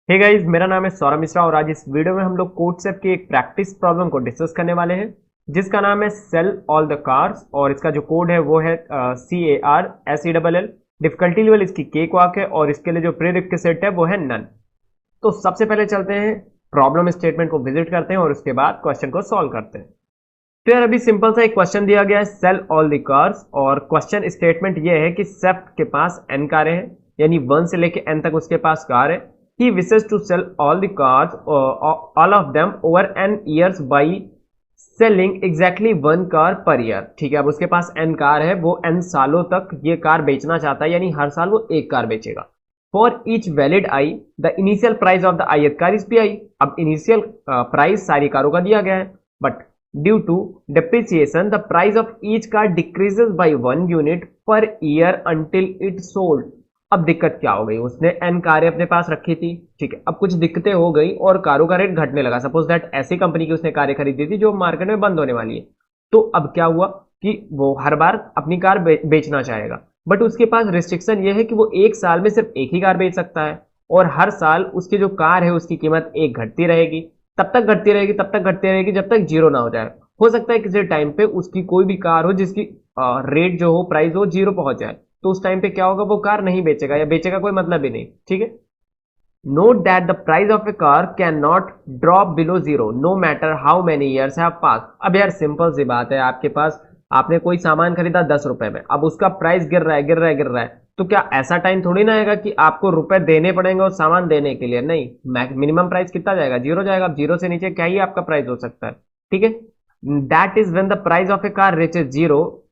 Hey guys, मेरा नाम है सौरभ मिश्रा और आज इस वीडियो में हम लोग कोडसेप की एक प्रैक्टिस प्रॉब्लम को डिस्कस करने वाले हैं जिसका नाम है सेल ऑल द कार्स और इसका जो कोड है वो है CARSELL। डिफिकल्टी लेवल इसकी केक वॉक है और इसके लिए जो प्रीरिक्विजिट है वो है नन। तो सबसे पहले चलते हैं प्रॉब्लम स्टेटमेंट को विजिट करते हैं और उसके बाद क्वेश्चन को सॉल्व करते हैं। तो यार अभी सिंपल सा एक क्वेश्चन दिया गया है सेल ऑल द कार्स और क्वेश्चन स्टेटमेंट ये है कि सेफ के पास n कारें हैं यानी 1 से लेके n तक उसके पास कार है। He wishes to sell all the cars, all of them over n years by selling exactly one car per year। ठीक है, अब उसके पास n कार है, वो n सालों तक ये कार बेचना चाहता है यानी हर साल वो एक कार बेचेगा। For each valid I, the initial price of the ith car is PI। अब इनिशियल प्राइस सारी कारों का दिया गया है, but due to depreciation the price of each car decreases by 1 unit per year until it sold। अब दिक्कत क्या हो गई, उसने एन कारें अपने पास रखी थी, ठीक है, अब कुछ दिक्कतें हो गई और कारों का रेट घटने लगा। सपोज दैट ऐसी कंपनी की उसने कारें खरीदी थी जो मार्केट में बंद होने वाली है। तो अब क्या हुआ कि वो हर बार अपनी कार बेचना चाहेगा, बट उसके पास रिस्ट्रिक्शन ये है कि वो एक साल में सिर्फ एक ही कार बेच सकता है और हर साल उसकी जो कार है उसकी कीमत एक घटती रहेगी, तब तक घटती रहेगी, तब तक घटती रहेगी जब तक जीरो ना हो जाए। हो सकता है किसी टाइम पे उसकी कोई भी कार हो जिसकी रेट जो हो, प्राइस हो, जीरो पहुंच जाए, तो उस टाइम पे क्या होगा, वो कार नहीं बेचेगा या बेचेगा कोई मतलब ही नहीं। ठीक है, note that the price of a car can not drop below zero no matter how many years have pass. अब यार सिंपल सी बात है, आपके पास आपने कोई सामान खरीदा 10 रुपए में, अब उसका प्राइस गिर रहा है गिर रहा है गिर रहा है, तो क्या ऐसा टाइम थोड़ी ना आएगा कि आपको रुपए देने पड़ेंगे उस सामान देने के लिए? नहीं, मिनिमम प्राइस कितना जाएगा, जीरो जाएगा। अब जीरो से नीचे क्या ही आपका प्राइस हो सकता है? ठीक है, that is when the price of a car reaches zero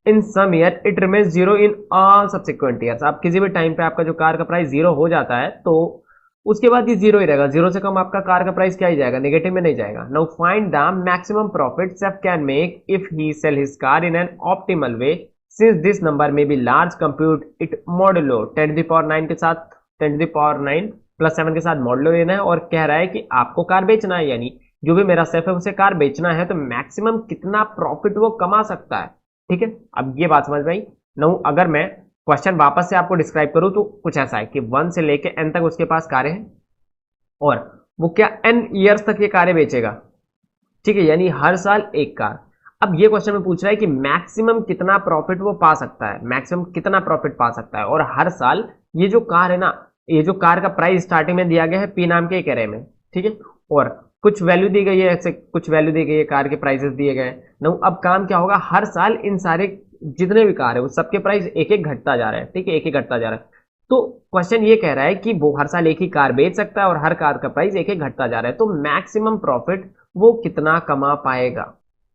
in some year it remains zero in all subsequent years. आप किसी भी टाइम पे आपका जो कार का प्राइस जीरो हो जाता है तो उसके बाद ये जीरो ही रहेगा, जीरो से कम आपका कार का प्राइस क्या ही जाएगा, नेगेटिव में नहीं जाएगा। Now find the maximum profit Chef can make if he sell his car in an optimal way since this number may be large compute it modulo 10⁹ के साथ 10⁹ प्लस 7 के साथ मॉडुलो लेना है और कह रहा है कि आपको कार बेचना है, यानी जो भी मेरा सेफ है उसे कार बेचना है, तो मैक्सिमम कितना प्रॉफिट वो कमा सकता है। ठीक है, अब ये बात समझ में आई। नो, अगर मैं क्वेश्चन वापस से आपको डिस्क्राइब करूं तो कुछ ऐसा है कि 1 से लेके n तक उसके पास कारें हैं और वो क्या n ईयर्स तक ये कारें बेचेगा। ठीक है, यानी हर साल एक कार। अब ये क्वेश्चन में पूछ रहा है कि मैक्सिमम कितना प्रॉफिट वो पा सकता है, मैक्सिमम कितना प्रॉफिट पा सकता है, और हर साल ये जो कार है ना, ये जो कार का प्राइस स्टार्टिंग में दिया गया है पी नाम के एक एरे में, ठीक है, और कुछ वैल्यू दी गई है, ऐसे कुछ वैल्यू दी गई है, कार के प्राइसेस दिए गए हैं। नो, अब काम क्या होगा, हर साल इन सारे जितने भी कार है उस सबके प्राइस एक एक घटता जा रहा है। ठीक है, एक एक घटता जा रहा है। तो क्वेश्चन ये कह रहा है कि वो हर साल एक ही कार बेच सकता है और हर कार का प्राइस एक एक घटता जा रहा है, तो मैक्सिमम प्रॉफिट वो कितना कमा पाएगा।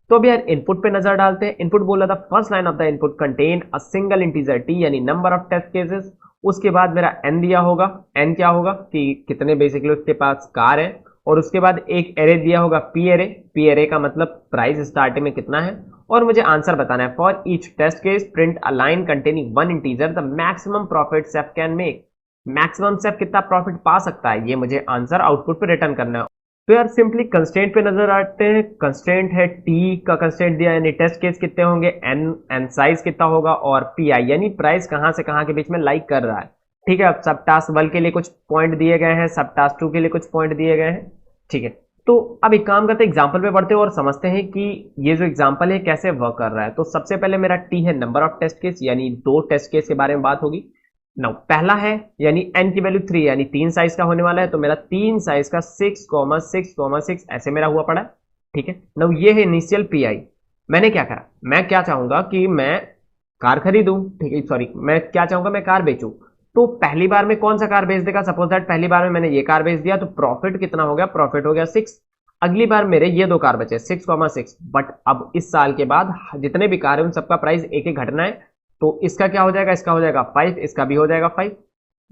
तो अब यार इनपुट पे नजर डालते हैं। इनपुट बोला था first line of the input contain a single integer T यानी नंबर ऑफ टेस्ट केसेस। उसके बाद मेरा एन दिया होगा, एन क्या होगा कि कितने बेसिकली उसके पास कार है, और उसके बाद एक एरे दिया होगा पी एरे। पी एरे का मतलब प्राइस स्टार्टिंग में कितना है, और मुझे आंसर बताना है। For each test case print a line containing one integer the maximum profit Chef can make. Maximum Chef कितना प्रॉफिट पा सकता है, ये मुझे आंसर आउटपुट पे रिटर्न करना है। तो यार सिंपली कंस्ट्रेंट पे नजर आते हैं। कंस्ट्रेंट है टी का कंस्ट्रेंट दिया, यानी टेस्ट केस कितने होंगे, एन साइज कितना होगा, और पी आई यानी प्राइस कहां से कहां के बीच में लाइक कर रहा है। ठीक है, अब सब टास्क 1 के लिए कुछ पॉइंट दिए गए हैं, सब टास्क 2 के लिए कुछ पॉइंट दिए गए हैं। ठीक है, तो अब एक काम करते हैं, एग्जाम्पल पे पढ़ते हैं और समझते हैं कि ये जो एग्जाम्पल है कैसे वर्क कर रहा है। तो सबसे पहले मेरा टी है नंबर ऑफ टेस्ट केस, यानी 2 टेस्ट केस के बारे में बात होगी। नाउ पहला है यानी n की वैल्यू 3 यानी 3 साइज का होने वाला है, तो मेरा 3 साइज का 6,6,6 ऐसे मेरा हुआ पड़ा है। ठीक है, नाउ ये है इनिशियल पी आई। मैंने क्या करा, मैं क्या चाहूंगा कि मैं कार खरीदूं, ठीक है, सॉरी, मैं क्या चाहूंगा, मैं कार बेचूं। तो पहली बार में कौन सा कार बेच देगा, सपोज दैट पहली बार में मैंने ये कार बेच दिया, तो प्रॉफिट कितना हो गया, प्रॉफिट हो गया 6। अगली बार मेरे ये 2 कार बचे 6,6, बट अब इस साल के बाद जितने भी कार है उन सबका प्राइस एक एक घटना है, तो इसका क्या हो जाएगा, इसका हो जाएगा 5, इसका भी हो जाएगा 5।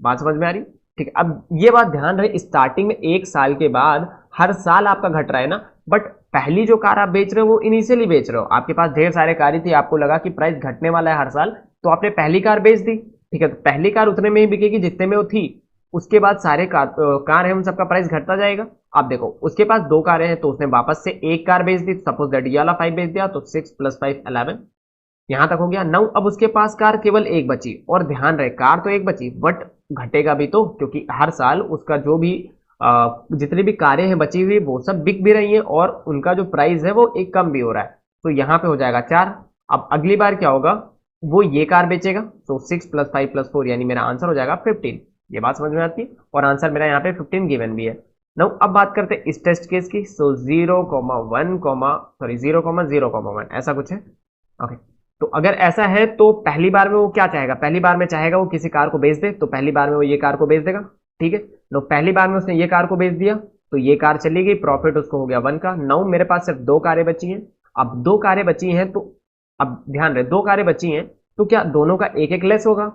बात समझ में आ रही? ठीक है, अब ये बात ध्यान रहे, स्टार्टिंग में एक साल के बाद हर साल आपका घट रहा है ना, बट पहली जो कार आप बेच रहे हो वो इनिशियली बेच रहे हो, आपके पास ढेर सारे कार थी, आपको लगा कि प्राइस घटने वाला है हर साल, तो आपने पहली कार बेच दी। ठीक है, तो पहली कार उतने में ही बिकेगी जितने में वो थी, उसके बाद सारे कार है उन सबका प्राइस घटता जाएगा। अब देखो उसके पास 2 कारें हैं, तो उसने वापस से एक कार बेच दी, सपोज दैट ये वाला 5 बेच दिया, तो 6 + 5 11, यहां तक हो गया। नाउ अब उसके पास कार केवल एक बची, और ध्यान रहे कार तो एक बची बट घटेगा भी तो, क्योंकि हर साल उसका जो भी जितनी भी कारें हैं बची हुई वो सब बिक भी रही हैं और उनका जो प्राइस है वो एक कम भी हो रहा है। तो यहाँ पे हो जाएगा 4। अब अगली बार क्या होगा, वो ये कार बेचेगा, तो 6 + 5 + 4 यानी मेरा आंसर हो जाएगा 15। ये बात समझ में आती है और आंसर मेरा यहाँ पे 15 गिवन भी है। नाउ अब बात करते हैं इस टेस्ट केस की। सो 0,0,1 ऐसा कुछ है। ओके, तो अगर ऐसा है तो पहली बार में वो क्या चाहेगा, पहली बार में चाहेगा वो किसी कार को बेच दे, तो पहली बार में वो ये कार को बेच देगा। ठीक है, तो पहली बार में उसने ये कार को बेच दिया तो ये कार चली गई, प्रॉफिट उसको हो गया 1 का। नाउ मेरे पास सिर्फ 2 कारें बची हैं। अब 2 कारें बची हैं तो अब ध्यान रहे 2 कारें बची हैं तो क्या दोनों का एक एक लेस होगा,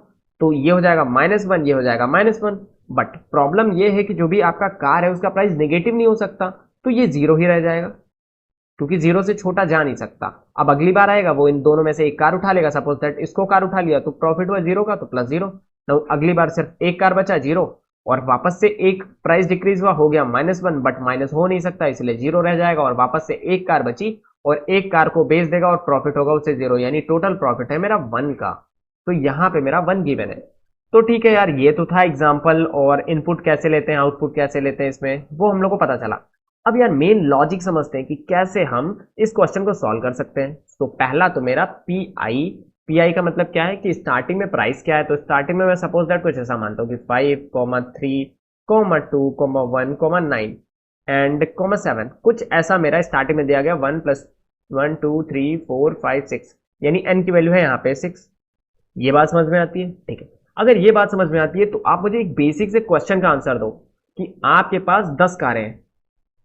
तो ये हो जाएगा -1, ये हो जाएगा -1। बट प्रॉब्लम ये है कि जो भी आपका कार है उसका प्राइस नेगेटिव नहीं हो सकता, तो ये 0 ही रह जाएगा क्योंकि 0 से छोटा जा नहीं सकता। अब अगली बार आएगा वो इन दोनों में से एक कार उठा लेगा, सपोज दैट इसको कार उठा लिया तो प्रॉफिट हुआ 0 का, तो +0। तो अगली बार सिर्फ एक कार बचा 0 और वापस से एक प्राइस डिक्रीज हुआ, हो गया -1, बट माइनस हो नहीं सकता इसलिए 0 रह जाएगा और वापस से एक कार बची और एक कार को बेच देगा और प्रॉफिट होगा उससे 0, यानी टोटल प्रॉफिट है मेरा 1 का। तो यहां पे मेरा 1 गिवन है। तो ठीक है यार, ये तो था एग्जाम्पल, और इनपुट कैसे लेते हैं आउटपुट कैसे लेते हैं इसमें वो हम लोग को पता चला। अब यार मेन लॉजिक समझते हैं कि कैसे हम इस क्वेश्चन को सॉल्व कर सकते हैं। तो पहला तो मेरा पी आई का मतलब क्या है कि स्टार्टिंग में प्राइस क्या है, तो स्टार्टिंग में मैं सपोज दैट कुछ ऐसा मानता हूँ कि 5, 3, 2, 1, 9 एंड 7, कुछ ऐसा मेरा स्टार्टिंग में दिया गया 1 + 1 2 3 4 5 6, यानी n की वैल्यू है यहाँ पे 6। ये बात समझ में आती है? ठीक है, अगर ये बात समझ में आती है तो आप मुझे एक बेसिक से क्वेश्चन का आंसर दो कि आपके पास 10 कारें हैं,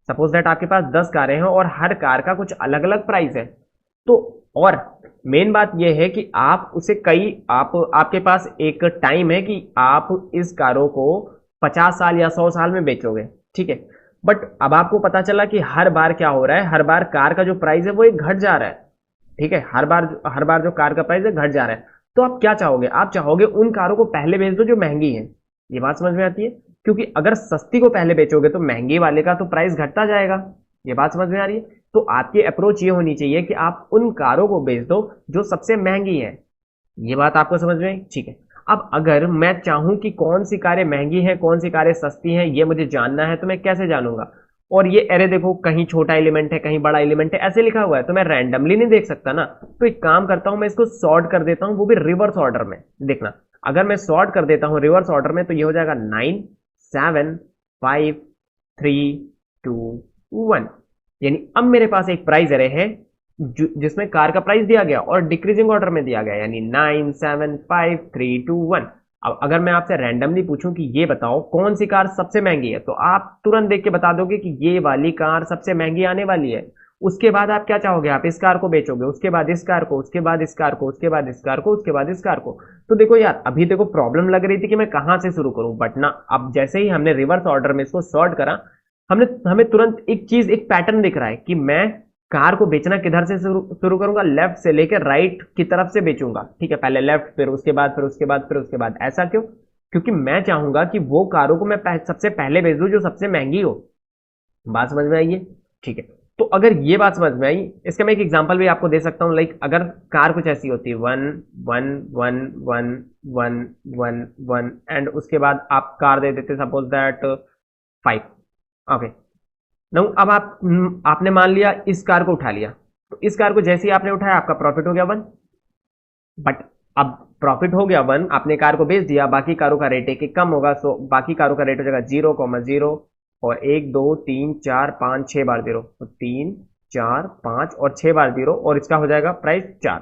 सपोज दैट आपके पास 10 कारें हैं और हर कार का कुछ अलग अलग प्राइस है। तो और मेन बात यह है कि आप उसे आपके पास एक टाइम है कि आप इस कारों को 50 साल या 100 साल में बेचोगे। ठीक है, बट अब आपको पता चला कि हर बार क्या हो रहा है, हर बार कार का जो प्राइस है वो एक घट जा रहा है। ठीक है, हर बार जो कार का प्राइस है घट जा रहा है। तो आप क्या चाहोगे, आप चाहोगे उन कारों को पहले बेच दो जो महंगी है। ये बात समझ में आती है? क्योंकि अगर सस्ती को पहले बेचोगे तो महंगे वाले का तो प्राइस घटता जाएगा। ये बात समझ में आ रही है? तो आपकी अप्रोच ये होनी चाहिए कि आप उन कारों को बेच दो जो सबसे महंगी है। ये बात आपको समझ में आई? ठीक है, अब अगर मैं चाहूं कि कौन सी कारें महंगी हैं कौन सी कारें सस्ती हैं ये मुझे जानना है, तो मैं कैसे जानूंगा? और ये एरे देखो, कहीं छोटा एलिमेंट है कहीं बड़ा एलिमेंट है ऐसे लिखा हुआ है, तो मैं रैंडमली नहीं देख सकता ना। तो एक काम करता हूं, मैं इसको सॉर्ट कर देता हूं, वो भी रिवर्स ऑर्डर में। देखना, अगर मैं सॉर्ट कर देता हूं रिवर्स ऑर्डर में तो ये हो जाएगा 9 7 5 3 2 1, यानी अब मेरे पास एक प्राइस एरे है जिसमें कार का प्राइस दिया गया और डिक्रीजिंग ऑर्डर में दिया गया, यानी 9 7 5 3 2 1। अब अगर मैं आपसे रैंडमली पूछूं कि ये बताओ कौन सी कार सबसे महंगी है, तो आप तुरंत देख के बता दोगे कि ये वाली कार सबसे महंगी आने वाली है। उसके बाद आप क्या चाहोगे, आप इस कार को बेचोगे, उसके बाद इस कार को, उसके बाद इस कार को, उसके बाद इस कार को, उसके बाद इस कार को। तो देखो यार, अभी देखो प्रॉब्लम लग रही थी कि मैं कहां से शुरू करूं, बट ना अब जैसे ही हमने रिवर्स ऑर्डर में इसको सॉर्ट करा, हमें तुरंत एक चीज, एक पैटर्न दिख रहा है कि मैं कार को बेचना किधर से शुरू करूंगा, लेफ्ट से लेकर राइट की तरफ से बेचूंगा। ठीक है, पहले लेफ्ट, फिर उसके बाद, फिर उसके बाद, फिर उसके बाद। ऐसा क्यों? क्योंकि मैं चाहूंगा कि वो कारों को मैं सबसे पहले बेच दूं जो सबसे महंगी हो। बात समझ में आई है? ठीक है, तो अगर ये बात समझ में आई, इसका मैं एक एग्जांपल भी आपको दे सकता हूं। लाइक अगर कार कुछ ऐसी होती है 1 1 1 1 1 1 1 एंड उसके बाद आप कार दे देते सपोज दैट 5। ओके, नो अब आपने मान लिया इस कार को उठा लिया, तो इस कार को जैसे ही आपने उठाया आपका प्रॉफिट हो गया 1। बट अब प्रॉफिट हो गया 1, आपने कार को बेच दिया, बाकी कारों का रेट एक एक कम होगा, सो बाकी कारों का रेट हो जाएगा 0,0 और 1 2 3 4 5 6 बार 0, तो 3 4 5 और 6 बार 0 और इसका हो जाएगा प्राइस 4।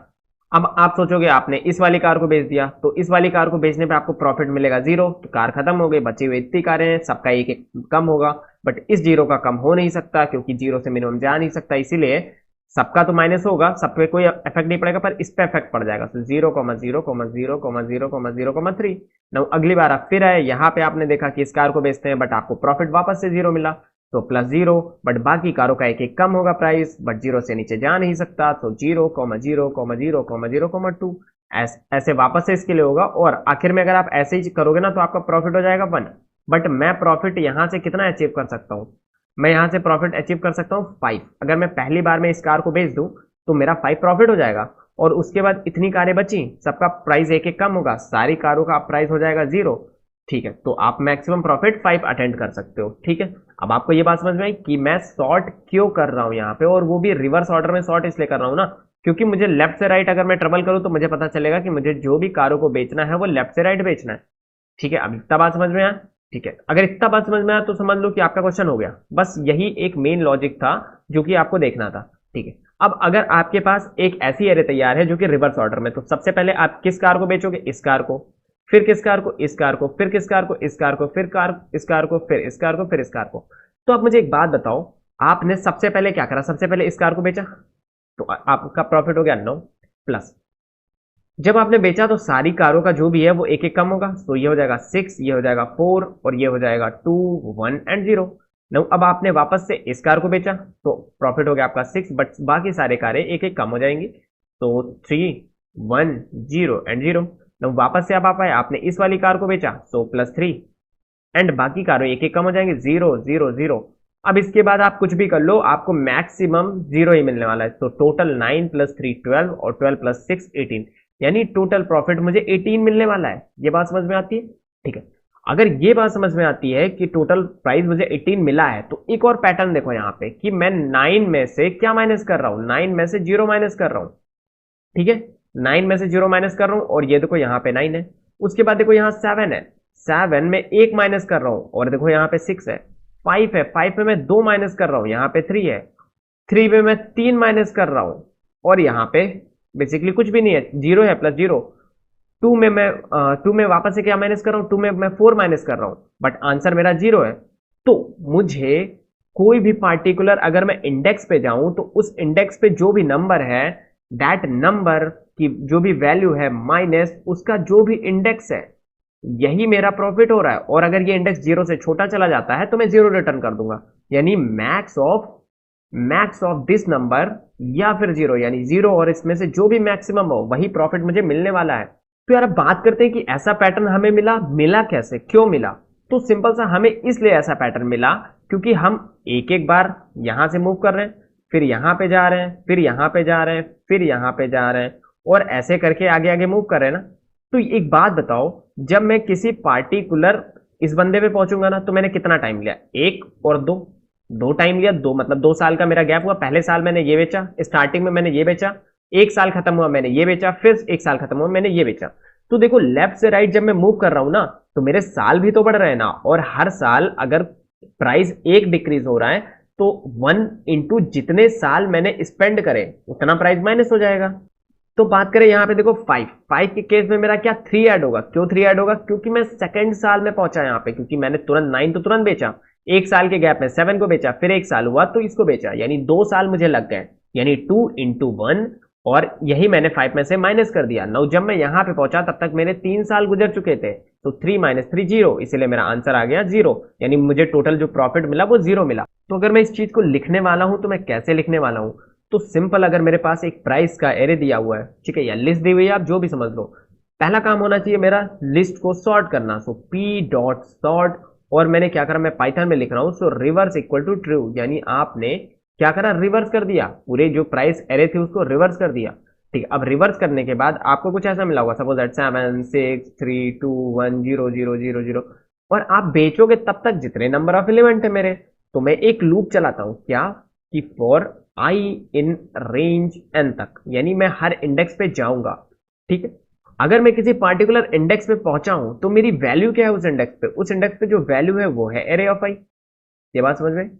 अब आप सोचोगे आपने इस वाली कार को बेच दिया, तो इस वाली कार को बेचने पे आपको प्रॉफिट मिलेगा 0, तो कार खत्म हो गई, बची हुई इतनी कारें हैं, सबका एक एक कम होगा। बट इस 0 का कम हो नहीं सकता क्योंकि 0 से मिनिमम जा नहीं सकता, इसीलिए सबका तो माइनस होगा, सब पे कोई इफेक्ट नहीं पड़ेगा, पर इस पे इफेक्ट पड़ जाएगा। तो 0,0,0,0,0,3। ना अगली बार आप फिर आए, यहाँ पे आपने देखा कि इस कार को बेचते हैं बट आपको प्रॉफिट वापस से 0 मिला, तो +0, बट बाकी कारों का एक एक कम होगा प्राइस, बट 0 से नीचे जा नहीं सकता, तो 0,0,0,0,2 ऐसे वापस से इसके लिए होगा। और आखिर में अगर आप ऐसे ही करोगे ना तो आपका प्रॉफिट हो जाएगा 1। बट मैं प्रॉफिट यहां से कितना अचीव कर सकता हूं, मैं यहां से प्रॉफिट अचीव कर सकता हूं 5। अगर मैं पहली बार में इस कार को बेच दूं तो मेरा 5 प्रॉफिट हो जाएगा, और उसके बाद इतनी कारें बची, सबका प्राइस एक एक कम होगा, सारी कारों का प्राइस हो जाएगा 0, ठीक है, तो आप मैक्सिमम प्रॉफिट 5 अटेंड कर सकते हो। ठीक है, अब आपको ये बात समझ में आई कि मैं सॉर्ट क्यों कर रहा हूं यहाँ पे, और वो भी रिवर्स ऑर्डर में सॉर्ट इसलिए कर रहा हूँ ना, क्योंकि मुझे लेफ्ट से राइट अगर मैं ट्रेवल करूँ तो मुझे पता चलेगा कि मुझे जो भी कारों को बेचना है वो लेफ्ट से राइट बेचना है। ठीक है, अब इतना बात समझ में आया। ठीक है, अगर इतना बात समझ में आया तो समझ लो कि आपका क्वेश्चन हो गया। बस यही एक मेन लॉजिक था जो कि आपको देखना था। ठीक है, अब अगर आपके पास एक ऐसी एरे तैयार है जो कि रिवर्स ऑर्डर में, तो सबसे पहले आप किस कार को बेचोगे? इस कार को, फिर किस कार को? इस कार को, फिर किस कार को? इस कार को, फिर कार इस कार को, फिर इस कार को, फिर इस कार को। तो अब मुझे एक बात बताओ, आपने सबसे पहले क्या करा? सबसे पहले इस कार को बेचा, तो आपका प्रॉफिट हो गया 9 प्लस। जब आपने बेचा तो सारी कारों का जो भी है वो एक एक कम होगा, तो ये हो जाएगा 6, ये हो जाएगा 4 और ये हो जाएगा 2 1 एंड 0। नो, अब आपने वापस से इस कार को बेचा तो प्रॉफिट हो गया आपका 6, बट बाकी सारे कारें एक एक कम हो जाएंगी, तो 3 1 0 एंड 0। नो, वापस से अब आप आए, आपने इस वाली कार को बेचा, सो +3 एंड बाकी कारों एक एक कम हो जाएंगे, 0 0 0। अब इसके बाद आप कुछ भी कर लो, आपको मैक्सिमम 0 ही मिलने वाला है। तो टोटल 9 + 3 12 और 12 + 6 18, यानी टोटल प्रॉफिट मुझे 18 मिलने वाला है। ये बात समझ में आती है? ठीक है, अगर ये बात समझ में आती है कि टोटल प्राइस मुझे 18 मिला है, तो एक और पैटर्न देखो यहाँ पे कि मैं 9 में से क्या माइनस कर रहा हूं? 9 में से 0 माइनस कर रहा हूं। ठीक है, 9 में से 0 माइनस कर रहा हूं, और ये देखो यहाँ पे 9 है। उसके बाद देखो यहाँ 7 है, 7 में 1 माइनस कर रहा हूं, और देखो यहाँ पे 6 है। 5 है, 5 में मैं 2 माइनस कर रहा हूं, यहाँ पे 3 है। 3 में मैं 3 माइनस कर रहा हूं, और यहाँ पे बेसिकली कुछ भी नहीं है, 0 है +0। 2 में वापस से क्या माइनस कर रहा हूं? 2 में मैं 4 माइनस कर रहा हूं, बट आंसर मेरा 0 है। तो मुझे कोई भी पार्टिकुलर, अगर मैं इंडेक्स पे जाऊं तो उस इंडेक्स पे जो भी नंबर है, दैट नंबर की जो भी वैल्यू है माइनस उसका जो भी इंडेक्स है, यही मेरा प्रॉफिट हो रहा है। और अगर ये इंडेक्स 0 से छोटा चला जाता है तो मैं 0 रिटर्न कर दूंगा, यानी मैक्स ऑफ दिस नंबर या फिर 0, यानी 0 और इसमें से जो भी मैक्सिमम हो वही प्रॉफिट मुझे मिलने वाला है। तो यार अब बात करते हैं कि ऐसा पैटर्न हमें मिला कैसे, क्यों मिला? तो सिंपल सा, हमें इसलिए ऐसा पैटर्न मिला क्योंकि हम एक एक बार यहां से मूव कर रहे हैं, फिर यहां पे जा रहे हैं, फिर यहां पे जा रहे हैं, फिर यहां पे जा रहे हैं, और ऐसे करके आगे आगे मूव कर रहे हैं ना। तो एक बात बताओ, जब मैं किसी पार्टिकुलर इस बंदे पे पहुंचूंगा ना, तो मैंने कितना टाइम लिया? 1 और 2, 2 टाइम लिया। 2 मतलब 2 साल का मेरा गैप हुआ। पहले साल मैंने ये बेचा, स्टार्टिंग में मैंने ये बेचा, 1 साल खत्म हुआ मैंने ये बेचा, फिर 1 साल खत्म हुआ मैंने ये बेचा। तो देखो, लेफ्ट से राइट जब मैं मूव कर रहा हूं ना, तो मेरे साल भी तो बढ़ रहे हैं ना, और हर साल अगर प्राइस 1 डिक्रीज हो रहा है तो 1 इंटू जितने साल मैंने स्पेंड करे उतना प्राइस माइनस हो जाएगा। तो बात करें यहाँ पे देखो 5 के केस में मेरा क्या 3 ऐड होगा? क्यों 3 ऐड होगा? क्योंकि मैं सेकंड साल में पहुंचा यहाँ पे, क्योंकि मैंने तुरंत 9 तो तुरंत बेचा, 1 साल के गैप में 7 को बेचा, फिर 1 साल हुआ तो इसको बेचा, यानी 2 साल मुझे लग गए, यानी 2 इंटू 1, और यही मैंने 5 में से माइनस कर दिया। नाउ जब मैं यहाँ पे पहुंचा तब तक मेरे 3 साल गुजर चुके थे, तो 3 - 3 0, इसीलिए मेरा आंसर आ गया 0, यानी मुझे टोटल जो प्रॉफिट मिला वो 0 मिला। तो अगर मैं इस चीज को लिखने वाला हूं तो मैं कैसे लिखने वाला हूं? तो सिंपल, अगर मेरे पास एक प्राइस का एरे दिया हुआ है, ठीक है, या लिस्ट दी हुई है, आप जो भी समझ लो, पहला काम होना चाहिए मेरा लिस्ट को सॉर्ट करना। सो p.sort, और मैंने क्या करा, मैं पाइथन में लिख रहा हूं, so reverse equal to true, यानी आपने क्या करा, रिवर्स कर दिया, पूरे जो प्राइस एरे थे उसको रिवर्स कर दिया। ठीक है, अब रिवर्स करने के बाद आपको कुछ ऐसा मिला होगा, सपोज दैट 7 6 3 2 1 0 0 0 0, और आप बेचोगे तब तक जितने नंबर ऑफ एलिमेंट है मेरे। तो मैं एक लूप चलाता हूं, क्या कि for i in range n तक, यानी मैं हर इंडेक्स पे जाऊंगा। ठीक है, अगर मैं किसी पार्टिकुलर इंडेक्स पे पहुंचा हूं तो मेरी वैल्यू क्या है उस इंडेक्स पे? उस इंडेक्स पे जो वैल्यू है वो है एरे ऑफ आई। ये बात समझ में?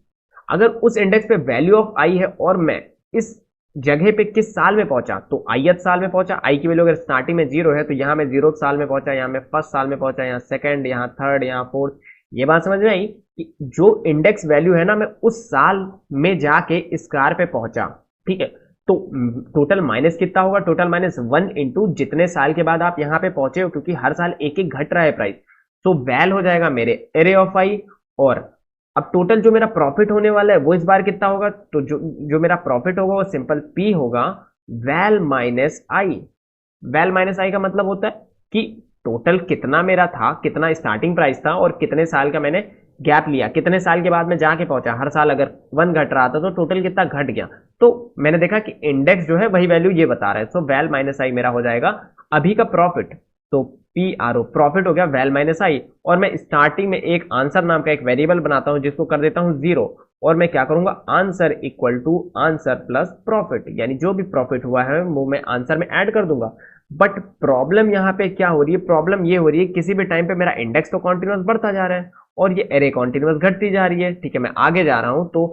अगर उस इंडेक्स पे वैल्यू ऑफ आई है और मैं इस जगह पे किस साल में पहुंचा, तो आईथ साल में पहुंचा। आई की वैल्यू अगर स्टार्टिंग में 0 है तो यहां मैं 0 साल में पहुंचा, यहां मैं फर्स्ट साल में पहुंचा, यहां सेकंड, यहां थर्ड, यहां फोर्थ। ये बात समझ में आई कि जो इंडेक्स वैल्यू है ना, मैं उस साल में जाके इस कार पे पहुंचा। ठीक है, तो टोटल माइनस कितना होगा? टोटल -1 इंटू जितने साल के बाद आप यहां पे पहुंचे हो, क्योंकि हर साल एक एक घट रहा है प्राइस, तो वैल हो जाएगा मेरे एरे ऑफ आई। और अब टोटल जो मेरा प्रॉफिट होने वाला है वो इस बार कितना होगा? तो जो मेरा प्रॉफिट होगा वो सिंपल पी होगा, वैल माइनस आई। वैल माइनस आई का मतलब होता है कि टोटल कितना मेरा था, कितना स्टार्टिंग प्राइस था, और कितने साल का मैंने गैप लिया, कितने साल के बाद मैं जाके पहुंचा। हर साल अगर 1 घट रहा था तो टोटल कितना घट गया। तो मैंने देखा कि इंडेक्स जो है वही वैल्यू ये बता रहा है, सो वैल माइनस आई मेरा हो जाएगा अभी का प्रॉफिट। तो PRO, प्रॉफिट हो गया वैल माइनस आई, और मैं स्टार्टिंग में एक आंसर नाम का एक वेरिएबल बनाता हूं जिसको कर देता हूं 0, और मैं क्या करूंगा, answer equal to answer plus profit, यानी जो भी प्रॉफिट हुआ है वो मैं आंसर में ऐड कर दूंगा। बट प्रॉब्लम यहाँ पे क्या हो रही है, प्रॉब्लम ये हो रही है किसी भी टाइम पे मेरा इंडेक्स तो कॉन्टिन्यूस बढ़ता जा रहा है और ये एरे कॉन्टिन्यूस घटती जा रही है। ठीक है, मैं आगे जा रहा हूं तो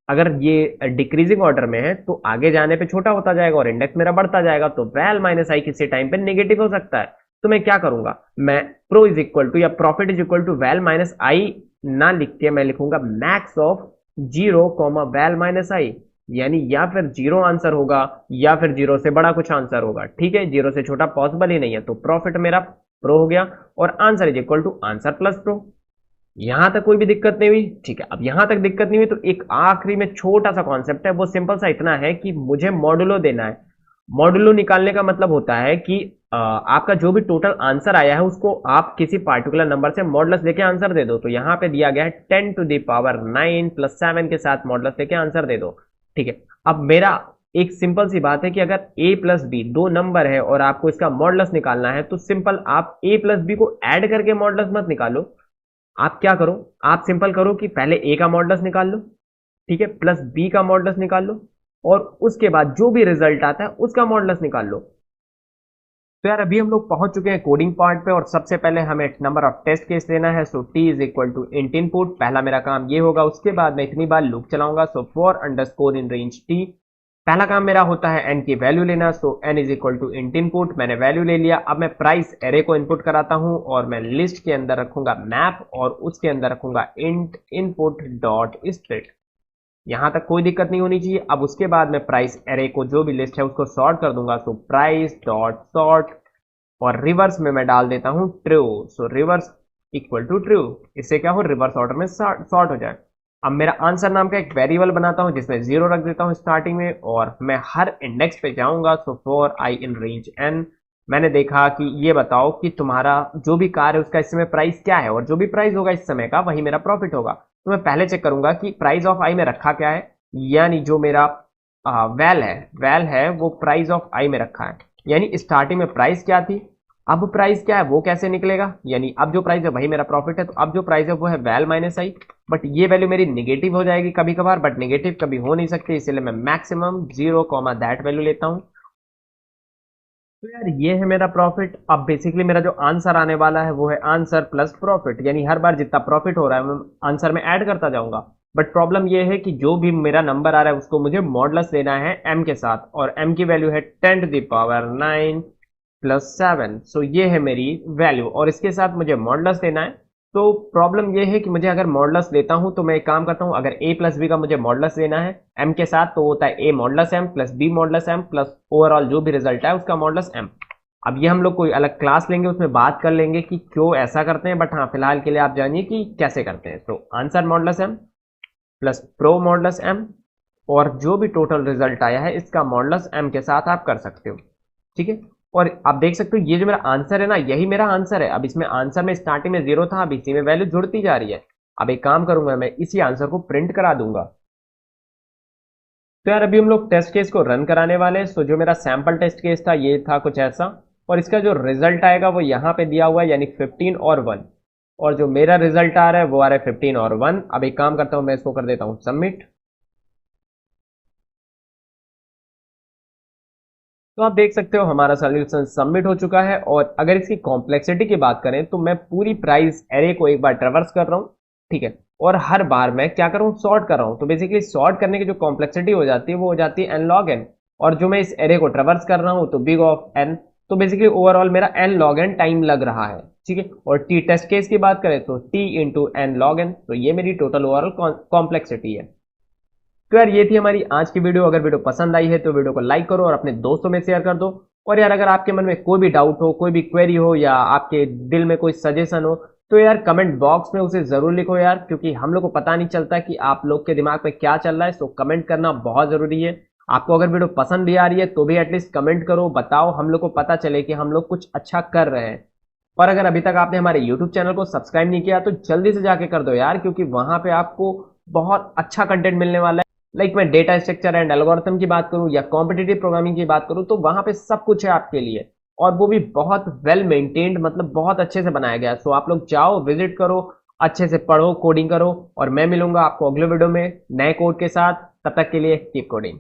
अगर ये डिक्रीजिंग ऑर्डर में है तो आगे जाने पे छोटा होता जाएगा और इंडेक्स मेरा बढ़ता जाएगा, तो वैल माइनस आई किसी टाइम पे नेगेटिव हो सकता है। तो मैं क्या करूंगा, मैं प्रो इज इक्वल टू या profit is equal to val minus I ना लिख के मैं लिखूंगा max of 0 comma val minus I, यानी या फिर 0 आंसर होगा या फिर 0 से बड़ा कुछ आंसर होगा। ठीक है, 0 से छोटा पॉसिबल ही नहीं है, तो प्रॉफिट मेरा प्रो हो गया और answer is equal to answer plus pro. यहां तक कोई भी दिक्कत नहीं हुई? ठीक है, अब यहां तक दिक्कत नहीं हुई तो एक आखिरी में छोटा सा कॉन्सेप्ट है, वो सिंपल सा इतना है कि मुझे मॉडुलो देना है। मॉडुलो निकालने का मतलब होता है कि आपका जो भी टोटल आंसर आया है उसको आप किसी पार्टिकुलर नंबर से मॉडुलस लेके आंसर दे दो। तो यहां पे दिया गया है 10 टू द पावर 9 प्लस 7 के साथ मॉडुलस लेके आंसर दे दो। ठीक है, अब मेरा एक सिंपल सी बात है कि अगर a प्लस बी दो नंबर है और आपको इसका मॉडुलस निकालना है तो सिंपल आप a प्लस बी को ऐड करके मॉडुलस मत निकालो, आप क्या करो, आप सिंपल करो कि पहले a का मॉडुलस निकाल लो, ठीक है, प्लस b का मॉडुलस निकाल लो और उसके बाद जो भी रिजल्ट आता है उसका मॉडुलस निकाल लो। तो यार अभी हम लोग पहुंच चुके हैं कोडिंग पार्ट पे और सबसे पहले हमें नंबर ऑफ टेस्ट केस लेना है। So t is equal to int input, पहला मेरा काम ये होगा, उसके बाद मैं इतनी बार लूप चलाऊंगा। So for underscore in range t, पहला काम मेरा होता है n की वैल्यू लेना। So n is equal to int input, मैंने वैल्यू ले लिया। अब मैं प्राइस एरे को इनपुट कराता हूं और मैं लिस्ट के अंदर रखूंगा मैप और उसके अंदर रखूंगा इंट इनपुट डॉट स्प्लिट। यहां तक कोई दिक्कत नहीं होनी चाहिए। अब उसके बाद मैं प्राइस एरे को जो भी लिस्ट है उसको सॉर्ट कर दूंगा। सो प्राइस डॉट सॉर्ट और रिवर्स में मैं डाल देता हूं true. So reverse equal to true, इससे क्या हो, रिवर्स ऑर्डर में सॉर्ट हो जाए। अब मेरा आंसर नाम का एक वेरिएबल बनाता हूं जिसमें 0 रख देता हूं स्टार्टिंग में और मैं हर इंडेक्स पे जाऊंगा। So for i in range n, मैंने देखा कि ये बताओ कि तुम्हारा जो भी कार है उसका इस समय प्राइस क्या है, और जो भी प्राइस होगा इस समय का वही मेरा प्रॉफिट होगा। तो मैं पहले चेक करूंगा कि प्राइस ऑफ आई में रखा क्या है, यानी जो मेरा वैल है वो प्राइस ऑफ आई में रखा है, यानी स्टार्टिंग में प्राइस क्या थी, अब प्राइस क्या है वो कैसे निकलेगा, यानी अब जो प्राइस है वही मेरा प्रॉफिट है। तो अब जो प्राइस है वो है वैल माइनस आई, बट ये वैल्यू मेरी निगेटिव हो जाएगी कभी कभार, बट निगेटिव कभी हो नहीं सकती, इसलिए मैं मैक्सिमम 0 कॉमा दैट वैल्यू लेता हूं। तो यार ये है मेरा प्रॉफिट। अब बेसिकली मेरा जो आंसर आने वाला है वो है आंसर प्लस प्रॉफिट, यानी हर बार जितना प्रॉफिट हो रहा है मैं आंसर में ऐड करता जाऊंगा। बट प्रॉब्लम ये है कि जो भी मेरा नंबर आ रहा है उसको मुझे मॉडुलस लेना है m के साथ, और m की वैल्यू है 10 टू द पावर 9 प्लस 7। सो ये है मेरी वैल्यू और इसके साथ मुझे मॉडुलस लेना है। तो प्रॉब्लम ये है कि मुझे अगर मॉडुलस लेता हूं तो मैं एक काम करता हूं, अगर a प्लस बी का मुझे मॉडुलस लेना है m के साथ तो होता है a modulus m plus b modulus m plus overall जो भी रिजल्ट है उसका मॉडुलस m। अब ये हम लोग कोई अलग क्लास लेंगे, उसमें बात कर लेंगे कि क्यों ऐसा करते हैं, बट हाँ फिलहाल के लिए आप जानिए कि कैसे करते हैं। तो answer modulus m plus pro modulus m और जो भी टोटल रिजल्ट आया है इसका मॉडुलस m के साथ आप कर सकते हो। ठीक है, और आप देख सकते हो ये जो मेरा आंसर है ना, यही मेरा आंसर है। अब इसमें आंसर में स्टार्टिंग में 0 था, अब इसी में वैल्यू जुड़ती जा रही है। अब एक काम करूंगा, मैं इसी आंसर को प्रिंट करा दूंगा। तो यार अभी हम लोग टेस्ट केस को रन कराने वाले हैं। सो जो मेरा सैंपल टेस्ट केस था ये था कुछ ऐसा, और इसका जो रिजल्ट आएगा वो यहाँ पे दिया हुआ है, यानी 15 और 1, और जो मेरा रिजल्ट आ रहा है वो आ रहा है 15 और 1। अब एक काम करता हूं, मैं इसको कर देता हूं सबमिट। तो आप देख सकते हो हमारा सोल्यूशन सबमिट हो चुका है। और अगर इसकी कॉम्प्लेक्सिटी की बात करें तो मैं पूरी प्राइस एरे को एक बार ट्रेवर्स कर रहा हूं, ठीक है, और हर बार मैं क्या कर रहा हूं, सॉर्ट कर रहा हूं। तो बेसिकली सॉर्ट करने की जो कॉम्प्लेक्सिटी हो जाती है वो हो जाती है n log n, और जो मैं इस एरे को ट्रेवर्स कर रहा हूं तो बिग ऑफ n, तो बेसिकली ओवरऑल मेरा n log n टाइम लग रहा है। ठीक है, और टी टेस्ट केस की बात करें तो t into n log n, तो ये मेरी टोटल ओवरऑल कॉम्प्लेक्सिटी है। तो यार ये थी हमारी आज की वीडियो। अगर वीडियो पसंद आई है तो वीडियो को लाइक करो और अपने दोस्तों में शेयर कर दो। और यार अगर आपके मन में कोई भी डाउट हो, कोई भी क्वेरी हो, या आपके दिल में कोई सजेशन हो तो यार कमेंट बॉक्स में उसे जरूर लिखो यार, क्योंकि हम लोग को पता नहीं चलता कि आप लोग के दिमाग में क्या चल रहा है। सो कमेंट करना बहुत जरूरी है। आपको अगर वीडियो पसंद भी आ रही है तो भी एटलीस्ट कमेंट करो, बताओ, हम लोग को पता चले कि हम लोग कुछ अच्छा कर रहे हैं। और अगर अभी तक आपने हमारे यूट्यूब चैनल को सब्सक्राइब नहीं किया तो जल्दी से जाके कर दो यार, क्योंकि वहां पे आपको बहुत अच्छा कंटेंट मिलने वाला है। लाइक मैं डेटा स्ट्रक्चर एंड एल्गोरिथम की बात करूं या कॉम्पिटिटिव प्रोग्रामिंग की बात करूं तो वहां पे सब कुछ है आपके लिए। और वो भी बहुत वेल मेंटेन्ड, मतलब बहुत अच्छे से बनाया गया है। सो आप लोग जाओ, विजिट करो, अच्छे से पढ़ो, कोडिंग करो, और मैं मिलूंगा आपको अगले वीडियो में नए कोड के साथ। तब तक के लिए कीप कोडिंग।